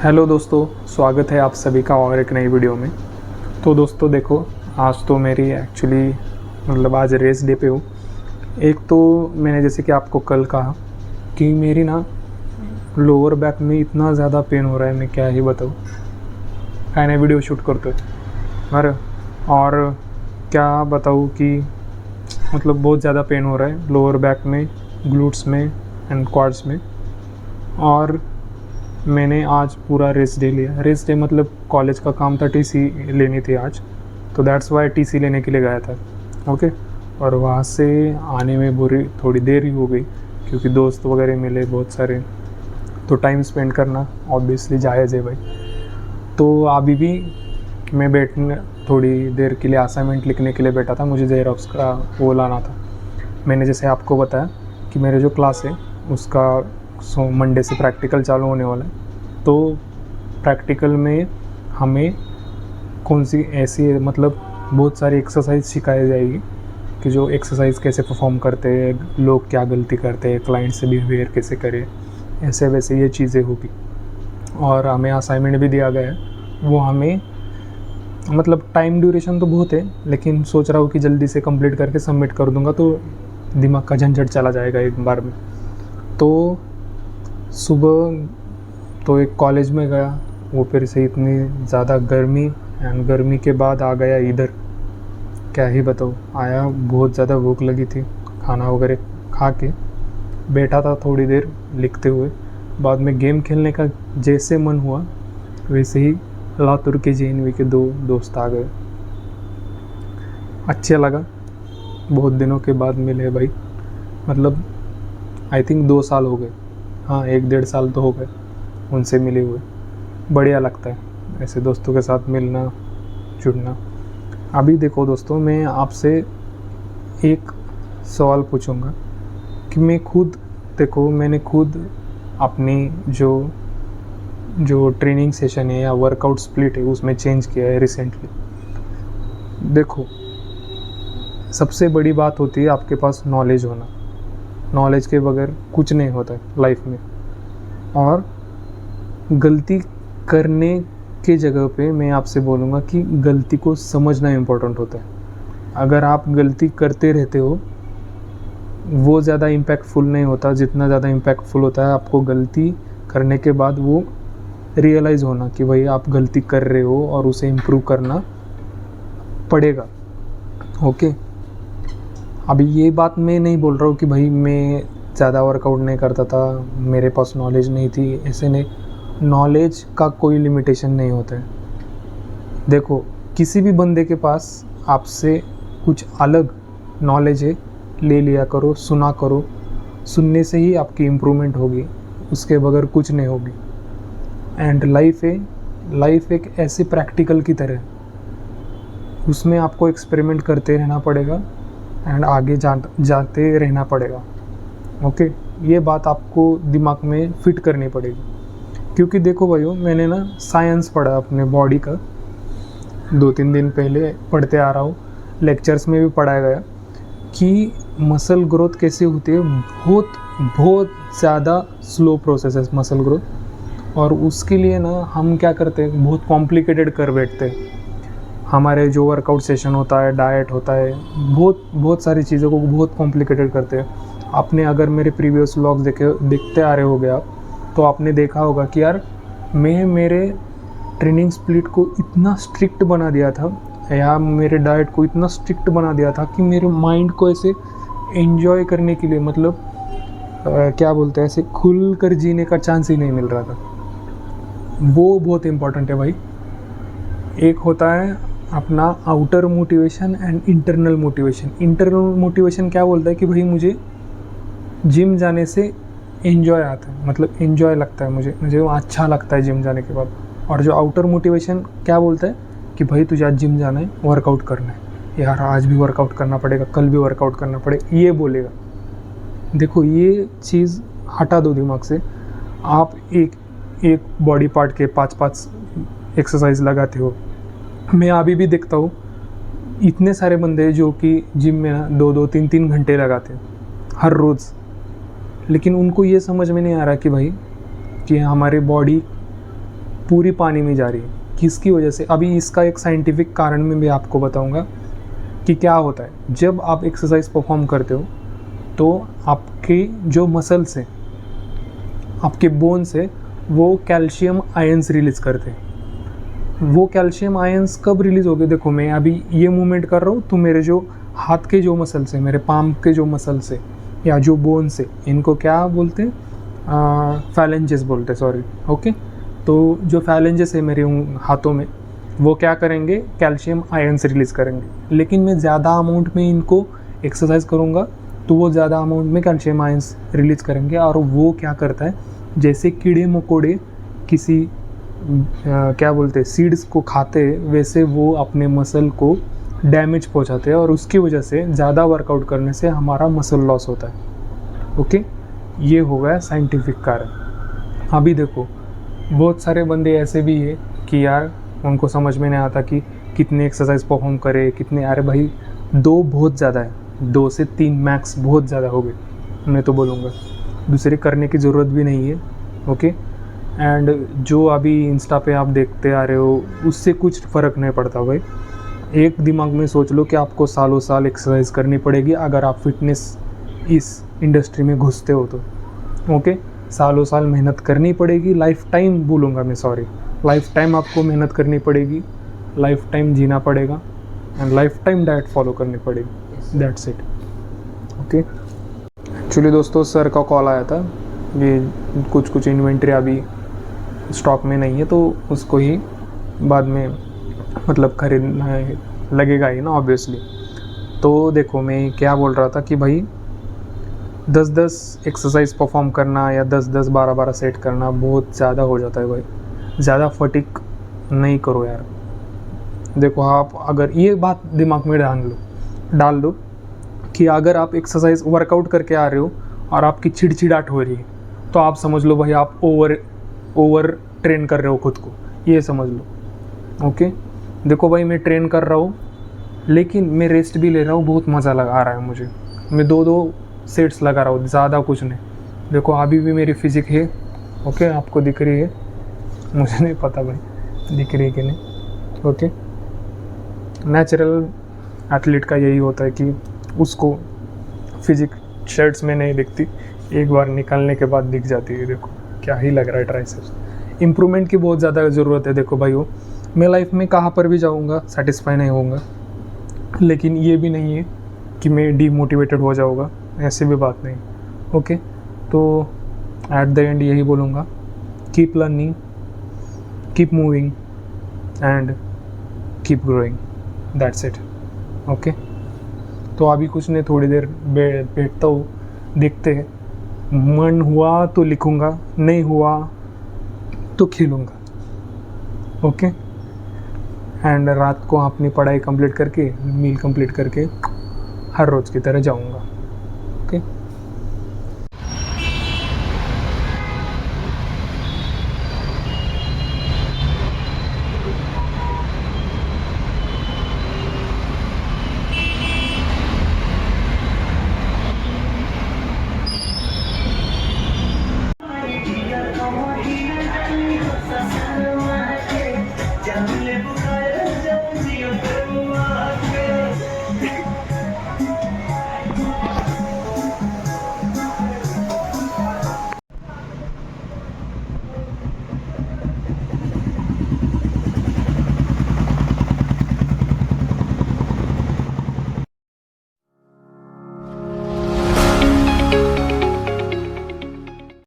Hello दोस्तों, स्वागत है आप सभी का और एक नई वीडियो में। तो दोस्तों देखो, आज तो मेरी एक्चुअली आज रेस डे पे हूँ। एक तो मैंने जैसे कि आपको कल कहा कि मेरी ना लोअर बैक में इतना ज़्यादा पेन हो रहा है, मैं क्या ही बताऊँ। मैंने वीडियो शूट करते अरे और क्या बताऊँ कि बहुत ज़्यादा पेन हो रहा है लोअर बैक में, ग्लूट्स में एंड क्वाड्स में। और मैंने आज पूरा रेस्ट डे लिया। रेस्ट डे कॉलेज का काम था, टीसी लेनी थी आज, तो दैट्स वाई टीसी लेने के लिए गया था। ओके। और वहाँ से आने में थोड़ी देर ही हो गई क्योंकि दोस्त वगैरह मिले बहुत सारे, तो टाइम स्पेंड करना ऑब्वियसली जायज़ है भाई। तो अभी भी मैं बैठने थोड़ी देर के लिए असाइनमेंट लिखने के लिए बैठा था। मुझे जेरॉक्स का वो लाना था। मैंने जैसे आपको बताया कि मेरे जो क्लास है उसका मंडे से प्रैक्टिकल चालू होने वाला है। तो प्रैक्टिकल में हमें कौन सी ऐसी बहुत सारी एक्सरसाइज सिखाई जाएगी कि जो एक्सरसाइज कैसे परफॉर्म करते हैं, लोग क्या गलती करते हैं, क्लाइंट से बिहेवियर कैसे करें, ऐसे वैसे ये चीज़ें होगी। और हमें असाइनमेंट भी दिया गया है। वो हमें टाइम ड्यूरेशन तो बहुत है, लेकिन सोच रहा हूँ कि जल्दी से कंप्लीट करके सबमिट कर दूँगा तो दिमाग का झंझट चला जाएगा एक बार में। तो सुबह तो एक कॉलेज में गया, वो फिर से इतनी ज़्यादा गर्मी, एंड गर्मी के बाद आ गया इधर। क्या ही बताऊँ, आया बहुत ज़्यादा भूख लगी थी, खाना वगैरह खा के बैठा था थोड़ी देर लिखते हुए। बाद में गेम खेलने का जैसे मन हुआ वैसे ही लातूर के जेएनवी के 2 दोस्त आ गए। अच्छा लगा, बहुत दिनों के बाद मिले भाई। आई थिंक 2 साल हो गए, हाँ 1-1.5 साल तो हो गए उनसे मिले हुए। बढ़िया लगता है ऐसे दोस्तों के साथ मिलना जुड़ना। अभी देखो दोस्तों, मैं आपसे एक सवाल पूछूंगा कि मैंने खुद अपनी जो ट्रेनिंग सेशन है या वर्कआउट स्प्लिट है उसमें चेंज किया है रिसेंटली। देखो, सबसे बड़ी बात होती है आपके पास नॉलेज होना। नॉलेज के बगैर कुछ नहीं होता है लाइफ में। और गलती करने के जगह पे मैं आपसे बोलूँगा कि गलती को समझना इम्पोर्टेंट होता है। अगर आप गलती करते रहते हो, वो ज़्यादा इम्पैक्टफुल नहीं होता जितना ज़्यादा इम्पैक्टफुल होता है आपको गलती करने के बाद वो रियलाइज़ होना कि भाई आप गलती कर रहे हो और उसे इम्प्रूव करना पड़ेगा। ओके। अभी ये बात मैं नहीं बोल रहा हूँ कि भाई मैं ज़्यादा वर्कआउट नहीं करता था, मेरे पास नॉलेज नहीं थी, ऐसे नहीं। नॉलेज का कोई लिमिटेशन नहीं होता है। देखो, किसी भी बंदे के पास आपसे कुछ अलग नॉलेज है, ले लिया करो, सुना करो। सुनने से ही आपकी इम्प्रूवमेंट होगी, उसके बगैर कुछ नहीं होगी। एंड लाइफ एक ऐसे प्रैक्टिकल की तरह, उसमें आपको एक्सपेरिमेंट करते रहना पड़ेगा एंड आगे जाते रहना पड़ेगा। ओके, ये बात आपको दिमाग में फिट करनी पड़ेगी। क्योंकि देखो भाइयों, मैंने ना साइंस पढ़ा अपने बॉडी का 2-3 दिन पहले, पढ़ते आ रहा हूँ, लेक्चर्स में भी पढ़ाया गया कि मसल ग्रोथ कैसे होती है। बहुत ज़्यादा स्लो प्रोसेस है मसल ग्रोथ। और उसके लिए ना हम क्या करते हैं, बहुत कॉम्प्लिकेटेड कर बैठते हैं। हमारे जो वर्कआउट सेशन होता है, डाइट होता है, बहुत सारी चीज़ों को बहुत कॉम्प्लिकेटेड करते हैं। आपने अगर मेरे प्रीवियस व्लॉग्स देखते आ रहे होगे आप, तो आपने देखा होगा कि यार मैं मेरे ट्रेनिंग स्प्लिट को इतना स्ट्रिक्ट बना दिया था, या मेरे डाइट को इतना स्ट्रिक्ट बना दिया था कि मेरे माइंड को ऐसे एंजॉय करने के लिए क्या बोलते हैं, ऐसे खुल कर जीने का चांस ही नहीं मिल रहा था। वो बहुत इम्पोर्टेंट है भाई। एक होता है अपना outer motivation and internal motivation. Internal motivation क्या बोलता है कि भाई मुझे जिम जाने से एंजॉय आता है, एंजॉय लगता है, मुझे वो अच्छा लगता है जिम जाने के बाद। और जो आउटर मोटिवेशन क्या बोलता है कि भाई तुझे आज जिम जाना है, वर्कआउट करना है, यार आज भी वर्कआउट करना पड़ेगा, कल भी वर्कआउट करना पड़ेगा, ये बोलेगा। देखो, ये चीज़ हटा दो दिमाग से। आप एक बॉडी पार्ट के 5-5 एक्सरसाइज लगाते हो। मैं अभी भी देखता हूँ इतने सारे बंदे जो कि जिम में ना 2-2, 3-3 घंटे लगाते हैं हर रोज़। लेकिन उनको ये समझ में नहीं आ रहा कि भाई कि हमारी बॉडी पूरी पानी में जा रही है। किसकी वजह से? अभी इसका एक साइंटिफिक कारण मैं भी आपको बताऊंगा कि क्या होता है। जब आप एक्सरसाइज परफॉर्म करते हो तो आपके जो मसल्स हैं, आपके बोन्स है, वो कैल्शियम आयंस रिलीज़ करते हैं। वो कैल्शियम आयंस कब रिलीज़ हो गए? देखो मैं अभी ये मूवमेंट कर रहा हूँ तो मेरे जो हाथ के जो मसल्स हैं, मेरे पाम के जो मसल्स है या जो बोन्स है, इनको क्या बोलते हैं? फैलेंजेस बोलते हैं, सॉरी। ओके, तो जो फैलेंजेस है मेरे हाथों में, वो क्या करेंगे? कैल्शियम आयंस रिलीज़ करेंगे। लेकिन मैं ज़्यादा अमाउंट में इनको एक्सरसाइज करूँगा तो वो ज़्यादा अमाउंट में कैल्शियम आयंस रिलीज़ करेंगे। और वो क्या करता है, जैसे कीड़े मकोड़े किसी क्या बोलते हैं, सीड्स को खाते हैं, वैसे वो अपने मसल को डैमेज पहुंचाते हैं और उसकी वजह से ज़्यादा वर्कआउट करने से हमारा मसल लॉस होता है। ओके, ये हो गया साइंटिफिक कारण। अभी देखो बहुत सारे बंदे ऐसे भी है कि यार उनको समझ में नहीं आता कि कितने एक्सरसाइज परफॉर्म करे, कितने। अरे भाई 2 बहुत ज़्यादा है, 2 से 3 मैक्स बहुत ज़्यादा हो गए, मैं तो बोलूँगा। दूसरे करने की ज़रूरत भी नहीं है। ओके, एंड जो अभी इंस्टा पे आप देखते आ रहे हो उससे कुछ फ़र्क नहीं पड़ता भाई। एक दिमाग में सोच लो कि आपको सालों साल एक्सरसाइज करनी पड़ेगी अगर आप फिटनेस इस इंडस्ट्री में घुसते हो तो। ओके, सालों साल मेहनत करनी पड़ेगी, लाइफ टाइम बोलूँगा मैं, सॉरी, लाइफ टाइम आपको मेहनत करनी पड़ेगी, लाइफ टाइम जीना पड़ेगा and life time diet follow करनी पड़ेगी। That's it. ओके, एक्चुअली दोस्तों सर का कॉल आया था, ये कुछ इन्वेंट्री अभी स्टॉक में नहीं है तो उसको ही बाद में मतलब खरीदना लगेगा ही ना, ऑब्वियसली। तो देखो मैं क्या बोल रहा था कि भाई 10-10 एक्सरसाइज परफॉर्म करना या 10-10 12-12 सेट करना बहुत ज़्यादा हो जाता है भाई। ज़्यादा फटीक नहीं करो यार। देखो आप अगर ये बात दिमाग में डाल दो कि अगर आप एक्सरसाइज वर्कआउट करके आ रहे हो और आपकी चिड़चिड़ाहट हो रही है तो आप समझ लो भाई आप ओवर ट्रेन कर रहे हो खुद को, ये समझ लो। ओके, देखो भाई मैं ट्रेन कर रहा हूँ लेकिन मैं रेस्ट भी ले रहा हूँ, बहुत मज़ा आ रहा है मुझे। मैं 2-2 सेट्स लगा रहा हूँ, ज़्यादा कुछ नहीं। देखो अभी भी मेरी फिजिक है। ओके, आपको दिख रही है? मुझे नहीं पता भाई दिख रही है कि नहीं। ओके, नेचुरल एथलीट का यही होता है कि उसको फिजिक शर्ट्स में नहीं दिखती, एक बार निकलने के बाद दिख जाती है। देखो क्या ही लग रहा है ट्राइसेप्स। इम्प्रूवमेंट की बहुत ज़्यादा ज़रूरत है। देखो भाई वो मैं लाइफ में कहाँ पर भी जाऊँगा सेटिस्फाई नहीं होऊंगा, लेकिन ये भी नहीं है कि मैं डीमोटिवेटेड हो जाऊँगा, ऐसे भी बात नहीं। ओके, तो एट द एंड यही बोलूँगा, keep learning, keep moving and keep growing, that's it. Okay, तो अभी कुछ नहीं, थोड़ी देर बैठता हूँ, देखते हैं, मन हुआ तो लिखूँगा, नहीं हुआ तो खेलूँगा। ओके, एंड रात को अपनी पढ़ाई कंप्लीट करके, मील कंप्लीट करके हर रोज़ की तरह जाऊँगा।